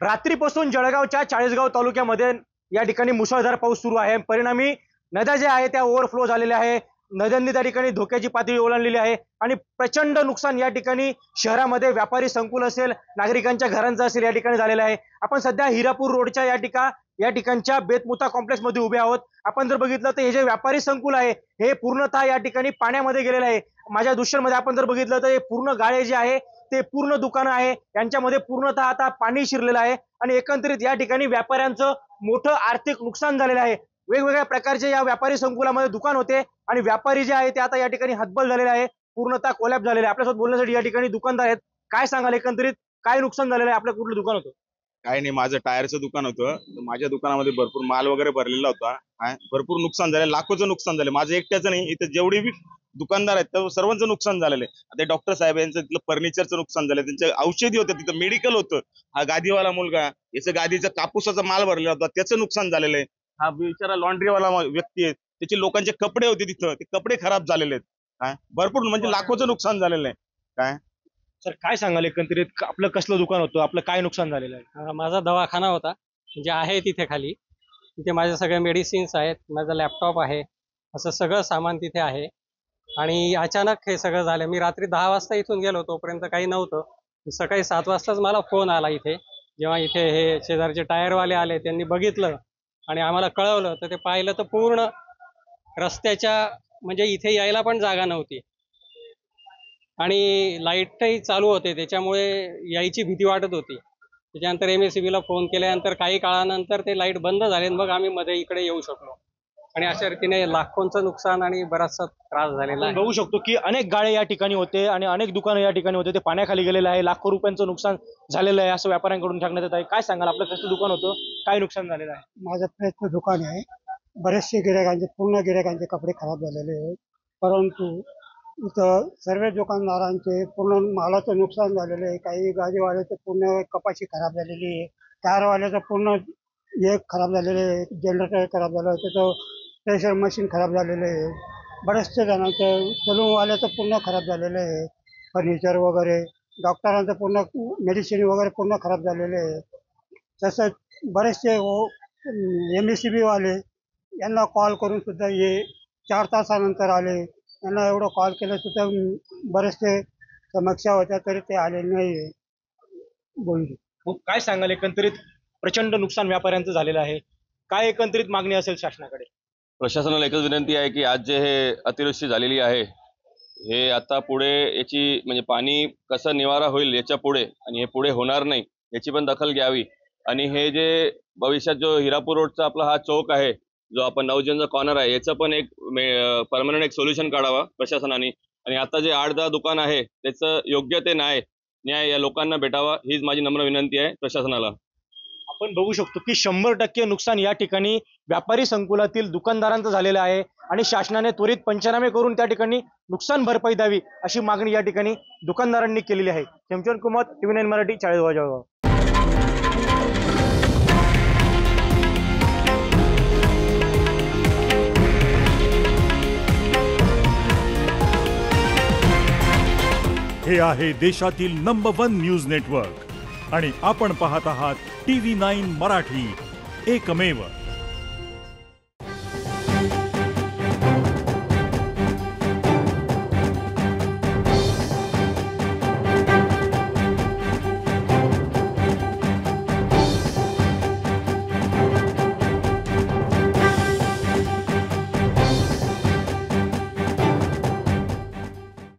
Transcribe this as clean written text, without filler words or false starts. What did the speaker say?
रात्रीपासून जळगावच्या चाळीसगाव तालुक्यामध्ये या ठिकाणी मुसळधार पाऊस सुरू आहे। परिणामी नद्या ज्या आहेत त्या ओव्हरफ्लो झालेल्या आहे। नद्यांनी त्या ठिकाणी धोक्याची पातळी ओलांडलेली आहे आणि प्रचंड नुकसान या ठिकाणी शहरामध्ये व्यापारी संकुल असेल, नागरिकांच्या घरांचं असेल, या ठिकाणी झालेलं आहे। आपण सध्या हिरापूर रोडच्या या ठिकाणच्या बेतमुता कॉम्प्लेक्स मध्ये उभे आहोत। आपण जर बघितलं तर हे जे व्यापारी संकुल आहे हे पूर्णतः या ठिकाणी पाण्यामध्ये गेलेलं आहे। माझ्या दृश्यांमध्ये आपण जर बघितलं तर हे पूर्ण गाळे जे आहे ते पूर्ण दुकानं आहे यांच्यामध्ये पूर्णतः आता पाणी शिरलेलं आहे आणि एकंदरीत या ठिकाणी व्यापाऱ्यांचं मोठं आर्थिक नुकसान झालेलं आहे। वेगवेगळ्या प्रकारचे या व्यापारी संकुलामध्ये दुकान होते आणि व्यापारी जे आहे ते आता या ठिकाणी हतबल झालेले आहे, पूर्णतः कोलॅप्स झालेले आहे। आपल्यासोबत बोलण्यासाठी या ठिकाणी दुकानदार आहेत। काय सांगाल एकंदरीत काय नुकसान झालेलं आहे? आपलं कुठलं दुकान होतं? काही नाही, माझं टायरचं दुकान होतं। माझ्या दुकानामध्ये भरपूर माल वगैरे भरलेला होता। भरपूर नुकसान झालं, लाखोचं नुकसान झालं। माझं एकट्याचं नाही, इथे जेवढे बी दुकानदार आहेत त्या सर्वांचं नुकसान झालेलं आहे। आता डॉक्टर साहेब यांचं तिथलं फर्निचरचं नुकसान झालं, त्यांचे औषधी होतं, तिथं मेडिकल होतं। हा गादीवाला मुलगा, याचं गादीचा कापूसाचा माल भरलेला होता, त्याचं नुकसान झालेलं आहे। हा बिचारा लॉन्ड्रीवाला व्यक्ती आहे, त्याचे लोकांचे कपडे होते तिथं, ते कपडे खराब झालेले आहेत। भरपूर म्हणजे लाखोचं नुकसान झालेलं आहे। काय सर काय सांगाल एकंदरीत आपलं कसलं दुकान होतं, आपलं काय नुकसान झालेलं आहे? माझा दवाखाना होता, म्हणजे आहे तिथे खाली। तिथे माझे सगळे मेडिसिन्स आहेत, माझा लॅपटॉप आहे, असं सगळं सामान तिथे आहे। आणि अचानक हे सगळं झालं। मी रात्री 10 वाजता इथून गेलो, तोपर्यंत काही नव्हतं। सकाळी 7 वाजताच मला फोन आला इथे। जेव्हा इथे हे शेजारचे टायरवाले आले, त्यांनी बघितलं आणि आम्हाला कळवलं, तर ते पाहिलं तर पूर्ण रस्त्याच्या म्हणजे इथे यायला पण जागा नव्हती आणि लाईटही चालू होते, त्याच्यामुळे यायची भीती वाटत होती। त्याच्यानंतर MSEBला फोन केल्यानंतर काही काळानंतर ते लाईट बंद झाले, मग आम्ही मध्ये इकडे येऊ शकलो। आणि अशा रीतीने लाखोंचं नुकसान आणि बराचसा त्रास झालेला आहे। बघू शकतो की अनेक गाळे या ठिकाणी होते आणि अनेक दुकानं या ठिकाणी होते, ते पाण्याखाली गेलेलं आहे। लाखो रुपयांचं नुकसान झालेलं आहे असं व्यापाऱ्यांकडून सांगण्यात येत आहे। काय सांगाल, आपलं कसं दुकान होतं, काय नुकसान झालेलं आहे? माझं फ्रेशचं दुकान आहे। बरेचसे पूर्ण गिरायकांचे कपडे खराब झालेले आहेत, परंतु इथं सर्व दुकानदारांचे पूर्ण मालाचं नुकसान झालेलं आहे। काही गाडीवाल्याचं पूर्ण कपाशी खराब झालेली आहे, टायरवाल्याचं पूर्ण एक खराब झालेले आहे, जनरेटर खराब झालं, त्याचं प्रेशर मशीन खराब झालेलं आहे। बरेचसे जणांचं सलूनवाल्याचं पूर्ण खराब झालेलं आहे, फर्निचर वगैरे। डॉक्टरांचं पूर्ण मेडिसिन वगैरे पूर्ण खराब झालेले आहे। तसंच बरेचसे MSEB वाले यांना कॉल करून सुद्धा हे 4 तासानंतर आले। यांना एवढं कॉल केलं सुद्धा बरेचसे समस्या होत्या, तरी ते आले नाही। बोलले काय सांगाल एकंदरीत प्रचंड नुकसान व्यापाऱ्यांचं झालेलं आहे, काय एकंदरीत मागणी असेल शासनाकडे? प्रशासनाला एकच विनंती आहे की आज जे हे अतिवृष्टी झालेली आहे, हे आता पुढे याची म्हणजे पाणी कसं निवारा होईल याच्या पुढे, आणि हे पुढे होणार नाही याची पण दखल घ्यावी। आणि हे जे भविष्यात जो हिरापूर रोडचा आपला हा चौक आहे, जो आपण नवजनचा कॉर्नर आहे, याचं पण एक परमनंट एक सोल्युशन काढावा प्रशासनाने। आणि आता जे 8-10 दुकान आहे त्याचं योग्य ते न्याय या लोकांना भेटावा, हीच माझी नम्र विनंती आहे प्रशासनाला। आपण बघू शकतो की 100% नुकसान या ठिकाणी व्यापारी संकुलातील दुकानदारांचं झालेलं आहे आणि शासनाने त्वरित पंचनामे करून त्या ठिकाणी नुकसान भरपाई द्यावी अशी मागणी या ठिकाणी दुकानदारांनी केलेली आहे। खेमचंद कुमार, TV9 मराठी, चाळीसगाव जळगाव। हे आहे देशातील नंबर 1 न्यूज नेटवर्क आणि आपण पाहत आहात TV9 मराठी, एकमेव।